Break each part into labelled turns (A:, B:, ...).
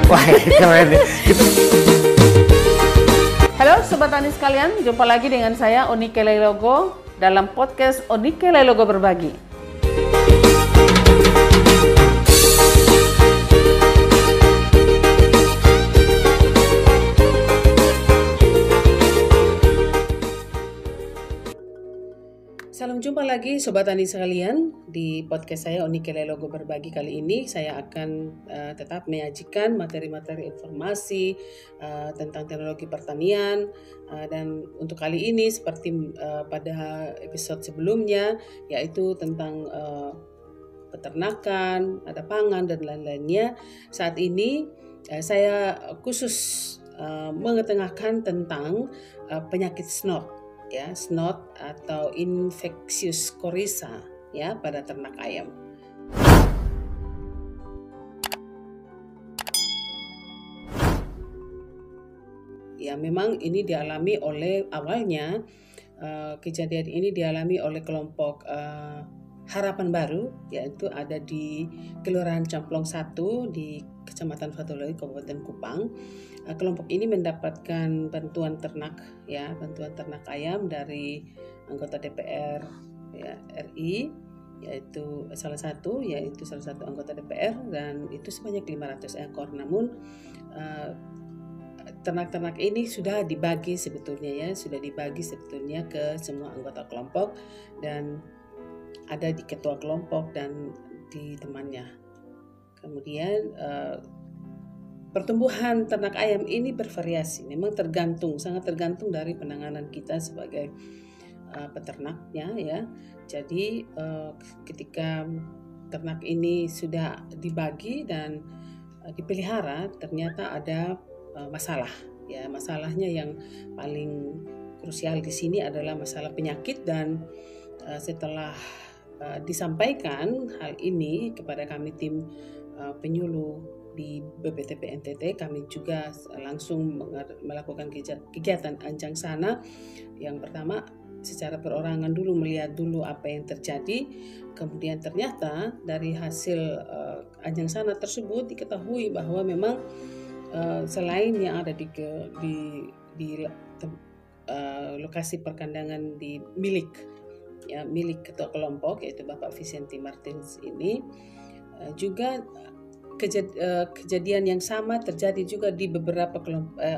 A: Wah, keren nih.
B: Halo Sobat Tani sekalian, jumpa lagi dengan saya Onike Leilogo dalam podcast Onike Leilogo Berbagi. Salam jumpa lagi Sobat Tani sekalian di podcast saya Onike Leilogo Berbagi. Kali ini saya akan tetap menyajikan materi-materi informasi tentang teknologi pertanian, dan untuk kali ini seperti pada episode sebelumnya, yaitu tentang peternakan, ada pangan dan lain-lainnya. Saat ini saya khusus mengetengahkan tentang penyakit snot. Ya, snot atau infectious coryza ya pada ternak ayam. Ya, memang ini dialami oleh awalnya kejadian ini dialami oleh kelompok Harapan Baru, yaitu ada di Kelurahan Camplong 1 di Kecamatan Fatuloi, Kabupaten Kupang. Kelompok ini mendapatkan bantuan ternak ayam dari anggota DPR ya, RI, yaitu salah satu anggota DPR, dan itu sebanyak 500 ekor. Namun ternak-ternak ini sudah dibagi sebetulnya ke semua anggota kelompok, dan ada di ketua kelompok dan di temannya. Kemudian pertumbuhan ternak ayam ini bervariasi, memang sangat tergantung dari penanganan kita sebagai peternaknya ya. Jadi ketika ternak ini sudah dibagi dan dipelihara, ternyata ada masalah ya. Masalahnya yang paling krusial di sini adalah masalah penyakit, dan setelah disampaikan hal ini kepada kami tim penyuluh di BPTP NTT, kami juga langsung melakukan kegiatan Anjang Sana. Yang pertama, secara perorangan dulu, melihat dulu apa yang terjadi. Kemudian ternyata dari hasil Anjang Sana tersebut diketahui bahwa memang selain yang ada di lokasi perkandangan di milik ketua kelompok, yaitu Bapak Vicente Martins ini, juga kejadian yang sama terjadi juga di beberapa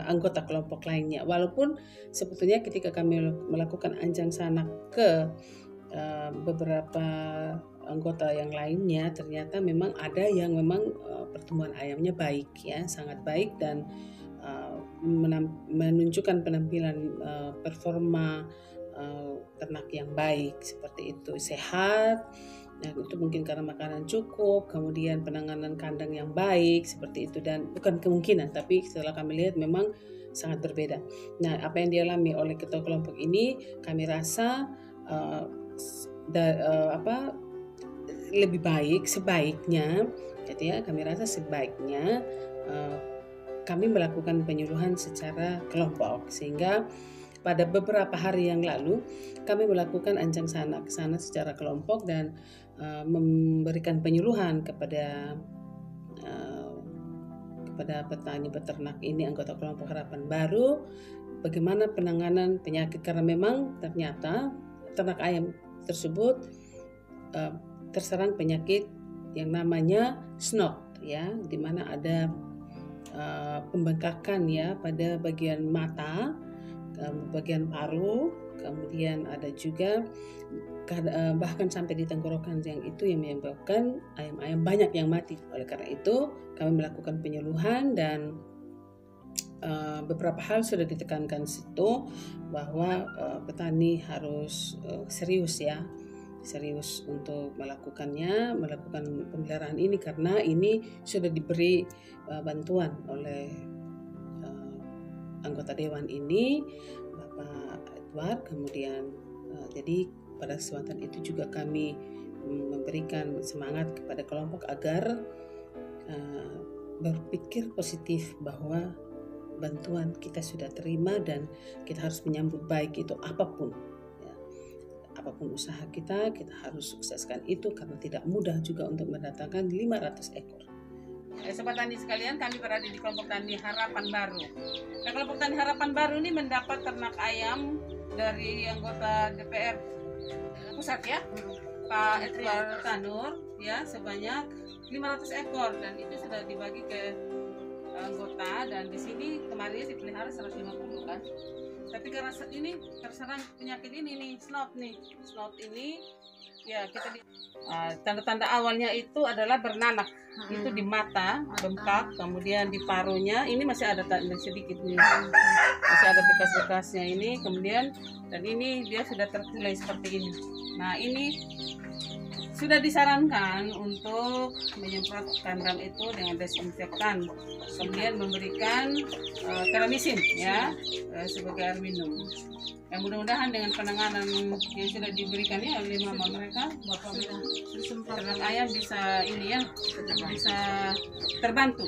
B: anggota kelompok lainnya. Walaupun sebetulnya ketika kami melakukan Anjang Sana ke beberapa anggota yang lainnya, ternyata memang ada yang memang pertumbuhan ayamnya baik ya, sangat baik, dan menunjukkan penampilan performa ternak yang baik seperti itu, sehat. Nah, itu mungkin karena makanan cukup, kemudian penanganan kandang yang baik seperti itu, dan bukan kemungkinan, tapi setelah kami lihat memang sangat berbeda. Nah, apa yang dialami oleh ketua kelompok ini, kami rasa lebih baik sebaiknya, gitu ya. Kami rasa sebaiknya kami melakukan penyuluhan secara kelompok, sehingga pada beberapa hari yang lalu kami melakukan Anjang Sana ke sana secara kelompok dan memberikan penyuluhan kepada petani peternak ini, anggota kelompok Harapan Baru, bagaimana penanganan penyakit, karena memang ternyata ternak ayam tersebut terserang penyakit yang namanya snot ya, di mana ada pembengkakan ya pada bagian mata, bagian paru, kemudian ada juga bahkan sampai di tenggorokan, yang itu yang menyebabkan ayam-ayam banyak yang mati. Oleh karena itu kami melakukan penyuluhan, dan beberapa hal sudah ditekankan situ bahwa petani harus serius untuk melakukan pemeliharaan ini, karena ini sudah diberi bantuan oleh anggota dewan ini, Bapak Edward. Kemudian jadi pada kesempatan itu juga kami memberikan semangat kepada kelompok agar berpikir positif bahwa bantuan kita sudah terima dan kita harus menyambut baik itu apapun ya. Apapun usaha kita harus sukseskan itu, karena tidak mudah juga untuk mendatangkan 500 ekor. Sobat tani sekalian, kami berada di kelompok tani Harapan Baru. Nah, kelompok tani Harapan Baru ini mendapat ternak ayam dari anggota DPR pusat ya, Pak Edward Tanur ya, sebanyak 500 ekor, dan itu sudah dibagi ke anggota, dan di sini kemarin dipelihara 150 kan. Tapi karena ini terserang penyakit ini nih, snot ini ya, kita tanda-tanda awalnya itu adalah bernanah. Itu di mata, bengkak, kemudian di parunya ini masih ada sedikit nih, masih ada bekas-bekasnya ini, kemudian dan ini dia sudah terkulai seperti ini. Nah, ini sudah disarankan untuk menyemprot kandang itu dengan desinfektan, kemudian memberikan teramisin ya sebagai air minum. Yang mudah-mudahan dengan penanganan yang sudah diberikan ya oleh mama mereka, bapak ternak ayam bisa ini ya, bisa terbantu.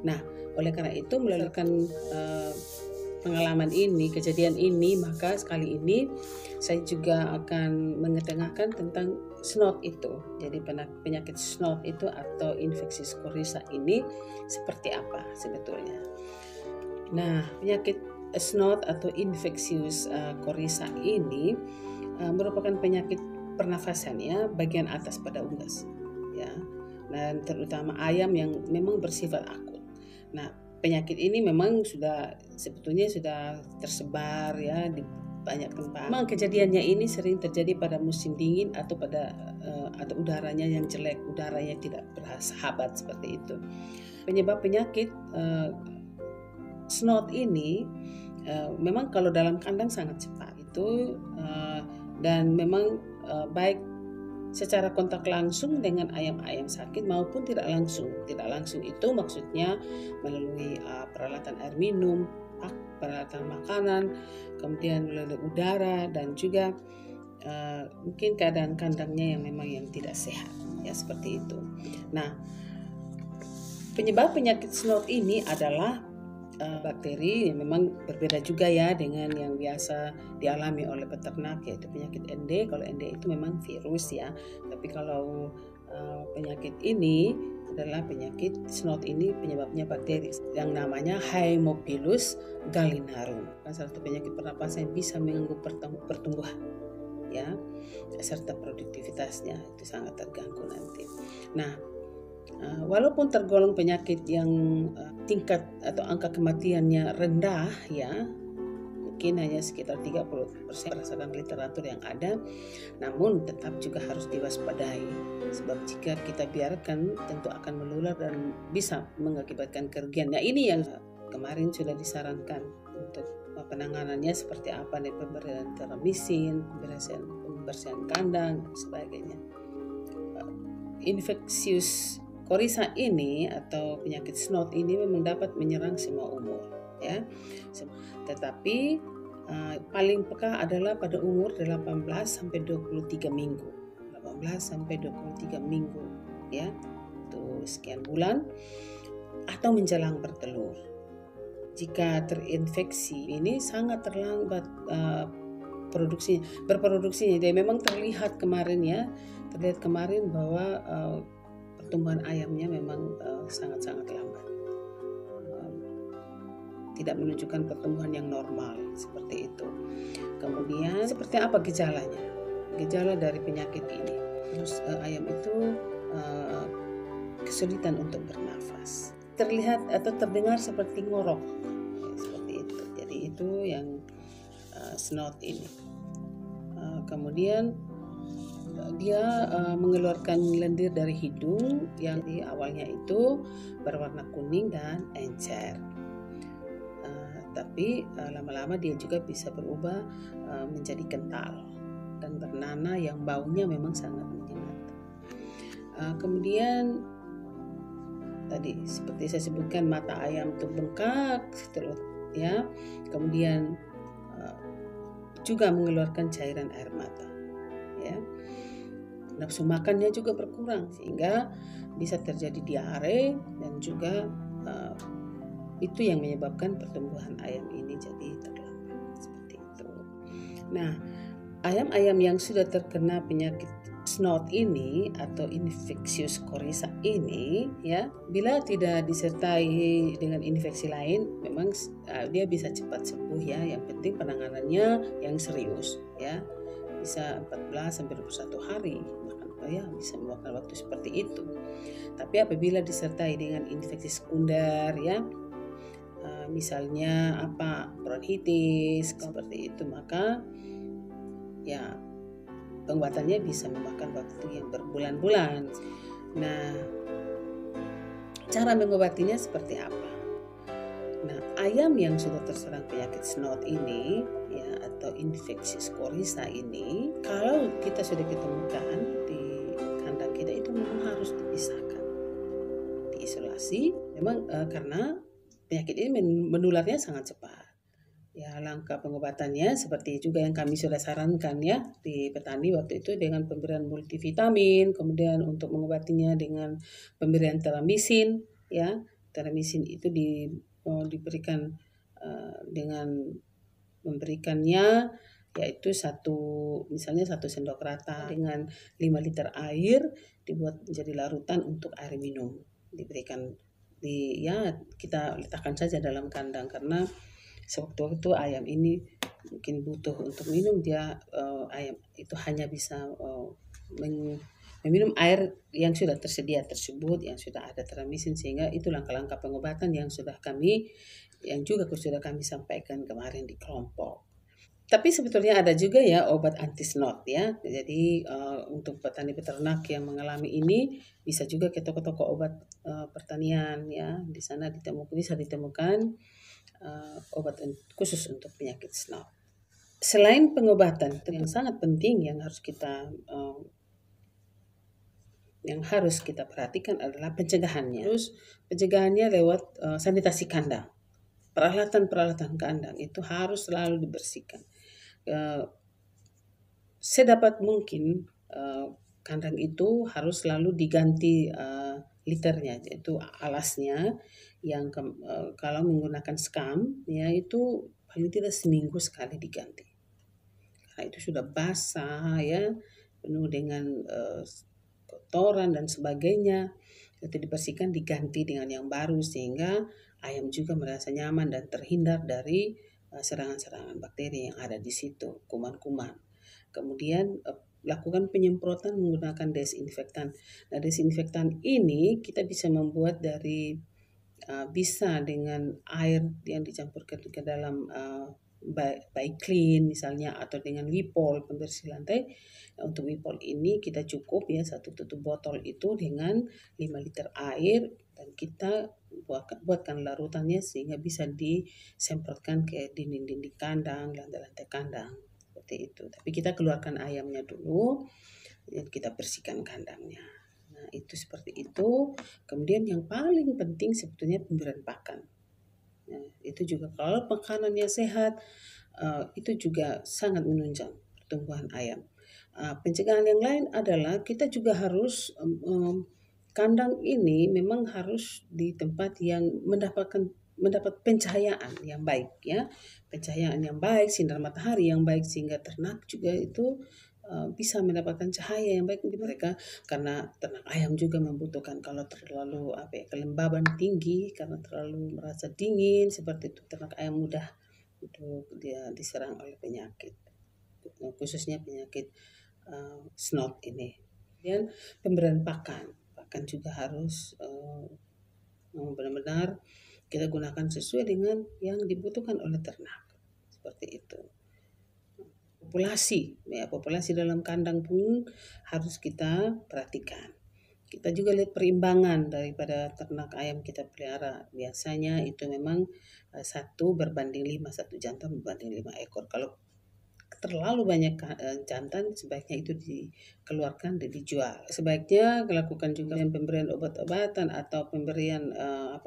B: Nah, oleh karena itu melalui pengalaman ini, kejadian ini, maka sekali ini saya juga akan mengetengahkan tentang snot itu. Jadi penyakit snot itu atau infeksius coryza ini seperti apa sebetulnya. Nah, penyakit snot atau infeksius coryza ini merupakan penyakit pernafasan ya, bagian atas pada unggas ya, dan terutama ayam yang memang bersifat akut. Nah, penyakit ini memang sebetulnya sudah tersebar ya di banyak tempat. Memang kejadiannya ini sering terjadi pada musim dingin atau pada atau udaranya yang jelek, udaranya tidak bersahabat seperti itu. Penyebab penyakit snot ini memang kalau dalam kandang sangat cepat itu dan memang baik secara kontak langsung dengan ayam-ayam sakit maupun tidak langsung. Tidak langsung itu maksudnya melalui peralatan air minum, peralatan makanan, kemudian melalui udara, dan juga mungkin keadaan kandangnya yang memang yang tidak sehat ya, seperti itu. Nah, penyebab penyakit snot ini adalah bakteri yang memang berbeda juga ya dengan yang biasa dialami oleh peternak, yaitu penyakit ND. Kalau ND itu memang virus ya, tapi kalau penyakit ini adalah penyakit snot ini penyebabnya bakteri yang namanya Haemophilus gallinarum, salah satu penyakit pernapasan yang bisa mengganggu pertumbuhan ya, serta produktivitasnya itu sangat terganggu nanti. Nah, walaupun tergolong penyakit yang tingkat atau angka kematiannya rendah ya, mungkin hanya sekitar 30% berdasarkan literatur yang ada, namun tetap juga harus diwaspadai, sebab jika kita biarkan tentu akan menular dan bisa mengakibatkan kerugian. Nah, ini yang kemarin sudah disarankan untuk penanganannya seperti apa, nih, pemberian teramisin, pembersihan kandang dan sebagainya. Infeksius coryza ini atau penyakit snot ini memang dapat menyerang semua umur ya. Tetapi paling peka adalah pada umur 18 sampai 23 minggu. 18 sampai 23 minggu ya. Itu sekian bulan atau menjelang bertelur. Jika terinfeksi ini sangat terlambat berproduksinya. Dia memang terlihat kemarin bahwa pertumbuhan ayamnya memang sangat-sangat lambat, tidak menunjukkan pertumbuhan yang normal seperti itu. Kemudian seperti apa gejalanya? Gejala dari penyakit ini, terus ayam itu kesulitan untuk bernafas, terlihat atau terdengar seperti ngorok seperti itu. Jadi itu yang snot ini. Kemudian dia mengeluarkan lendir dari hidung yang di awalnya itu berwarna kuning dan encer, tapi lama-lama dia juga bisa berubah menjadi kental dan bernanah yang baunya memang sangat menyengat. Kemudian tadi seperti saya sebutkan, mata ayam itu bengkak terus ya, kemudian juga mengeluarkan cairan air mata ya. Nafsu makannya juga berkurang sehingga bisa terjadi diare, dan juga itu yang menyebabkan pertumbuhan ayam ini jadi terlambat seperti itu. Nah, ayam-ayam yang sudah terkena penyakit snot ini atau infectious coryza ini ya, bila tidak disertai dengan infeksi lain, memang dia bisa cepat sembuh ya. Yang penting penanganannya yang serius ya. Bisa 14 sampai 21 hari, bahkan ya bisa memakan waktu seperti itu. Tapi apabila disertai dengan infeksi sekunder ya, misalnya bronkitis seperti itu, maka ya pengobatannya bisa memakan waktu yang berbulan-bulan. Nah, cara mengobatinya seperti apa? Nah, ayam yang sudah terserang penyakit snot ini ya, atau infectious coryza ini, kalau kita sudah ketemukan di kandang kita, itu memang harus dipisahkan, diisolasi. Memang karena penyakit ini menularnya sangat cepat. Ya, langkah pengobatannya seperti juga yang kami sudah sarankan ya di petani waktu itu, dengan pemberian multivitamin, kemudian untuk mengobatinya dengan pemberian teramisin ya. Teramisin itu diberikan dengan memberikannya yaitu misalnya 1 sendok rata dengan 5 liter air, dibuat menjadi larutan untuk air minum, diberikan kita letakkan saja dalam kandang, karena sewaktu-waktu ayam ini mungkin butuh untuk minum, ayam itu hanya bisa meminum air yang sudah tersedia tersebut, yang sudah ada teramisin, sehingga itu langkah-langkah pengobatan yang sudah kami sampaikan kemarin di kelompok. Tapi sebetulnya ada juga ya obat anti snot ya. Jadi untuk petani peternak yang mengalami ini, bisa juga ke toko-toko obat pertanian ya. Di sana bisa ditemukan obat khusus untuk penyakit snot. Selain pengobatan, yang sangat penting yang harus kita perhatikan adalah pencegahannya. Terus pencegahannya lewat sanitasi kandang. Peralatan kandang itu harus selalu dibersihkan. Sedapat mungkin kandang itu harus selalu diganti liternya, yaitu alasnya, yang kalau menggunakan skam ya itu paling tidak seminggu sekali diganti, karena itu sudah basah ya, penuh dengan kotoran dan sebagainya. Itu dibersihkan, diganti dengan yang baru, sehingga ayam juga merasa nyaman dan terhindar dari serangan-serangan bakteri yang ada di situ, kuman-kuman. Kemudian lakukan penyemprotan menggunakan desinfektan. Nah, desinfektan ini kita bisa membuat bisa dengan air yang dicampurkan ke dalam by clean misalnya, atau dengan Wipol pembersih lantai. Untuk Wipol ini kita cukup ya 1 tutup botol itu dengan 5 liter air, dan kita buatkan larutannya sehingga bisa disemprotkan ke dinding-dinding kandang, lantai-lantai kandang seperti itu. Tapi kita keluarkan ayamnya dulu, dan kita bersihkan kandangnya. Nah, itu seperti itu. Kemudian yang paling penting sebetulnya pemberian pakan. Nah, itu juga kalau makanannya sehat, itu juga sangat menunjang pertumbuhan ayam. Pencegahan yang lain adalah kita juga harus kandang ini memang harus di tempat yang mendapat pencahayaan yang baik ya, pencahayaan yang baik, sinar matahari yang baik, sehingga ternak juga itu bisa mendapatkan cahaya yang baik di mereka, karena ternak ayam juga membutuhkan. Kalau terlalu kelembaban tinggi karena terlalu merasa dingin seperti itu, ternak ayam mudah untuk dia diserang oleh penyakit, khususnya penyakit snot ini. Dan pemberian pakan juga harus benar-benar kita gunakan sesuai dengan yang dibutuhkan oleh ternak, seperti itu. Populasi dalam kandang pun harus kita perhatikan. Kita juga lihat perimbangan daripada ternak ayam kita pelihara. Biasanya itu memang 1 berbanding 5, 1 jantan berbanding 5 ekor. Kalau terlalu banyak jantan, sebaiknya itu dikeluarkan dan dijual. Sebaiknya lakukan juga pemberian obat-obatan atau pemberian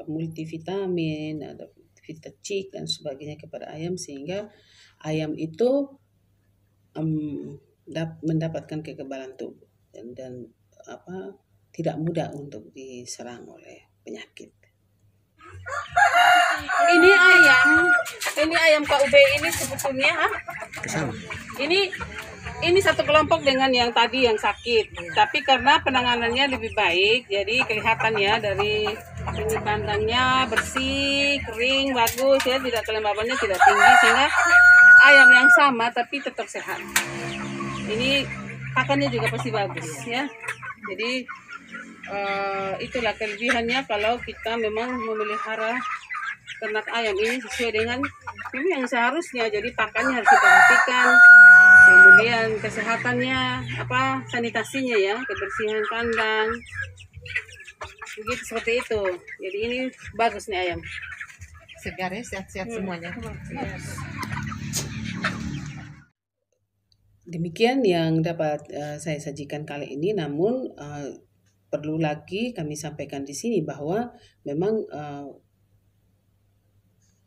B: multivitamin, ada Vitacik dan sebagainya kepada ayam, sehingga ayam itu mendapatkan kekebalan tubuh dan tidak mudah untuk diserang oleh penyakit. Ini ayam KUB ini sebetulnya ini ini satu kelompok dengan yang tadi yang sakit, tapi karena penanganannya lebih baik, jadi kelihatan ya dari ini kandangnya bersih, kering, bagus ya, tidak kelembabannya tidak tinggi sehingga ayam yang sama tapi tetap sehat. Ini pakannya juga pasti bagus ya. Jadi itulah kelebihannya kalau kita memang memelihara ternak ayam ini sesuai dengan yang seharusnya. Jadi pakannya harus diperhatikan, kemudian kesehatannya, sanitasinya ya, kebersihan kandang, begitu seperti itu. Jadi ini bagus nih ayam.
A: Segar ya, sehat-sehat semuanya.
B: Demikian yang dapat saya sajikan kali ini. Namun perlu lagi kami sampaikan di sini bahwa memang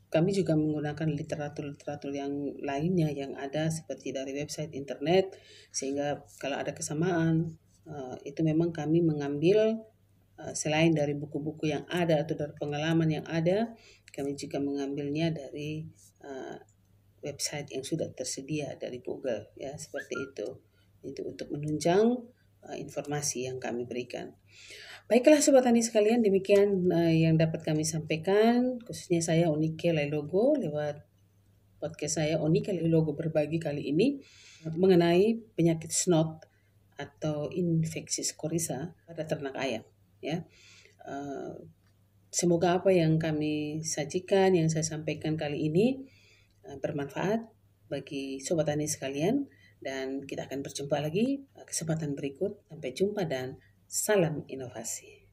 B: kami juga menggunakan literatur-literatur yang lainnya yang ada seperti dari website internet, sehingga kalau ada kesamaan itu memang kami mengambil selain dari buku-buku yang ada atau dari pengalaman yang ada, kami juga mengambilnya dari website yang sudah tersedia dari Google ya, seperti itu untuk menunjang informasi yang kami berikan. Baiklah Sobat Tani sekalian, demikian yang dapat kami sampaikan, khususnya saya Onike Lailogo lewat podcast saya Onike Lailogo berbagi kali ini mengenai penyakit snot atau infeksi coryza pada ternak ayam ya. Semoga apa yang kami sajikan, yang saya sampaikan kali ini bermanfaat bagi Sobat Tani sekalian, dan kita akan berjumpa lagi kesempatan berikut. Sampai jumpa dan salam inovasi.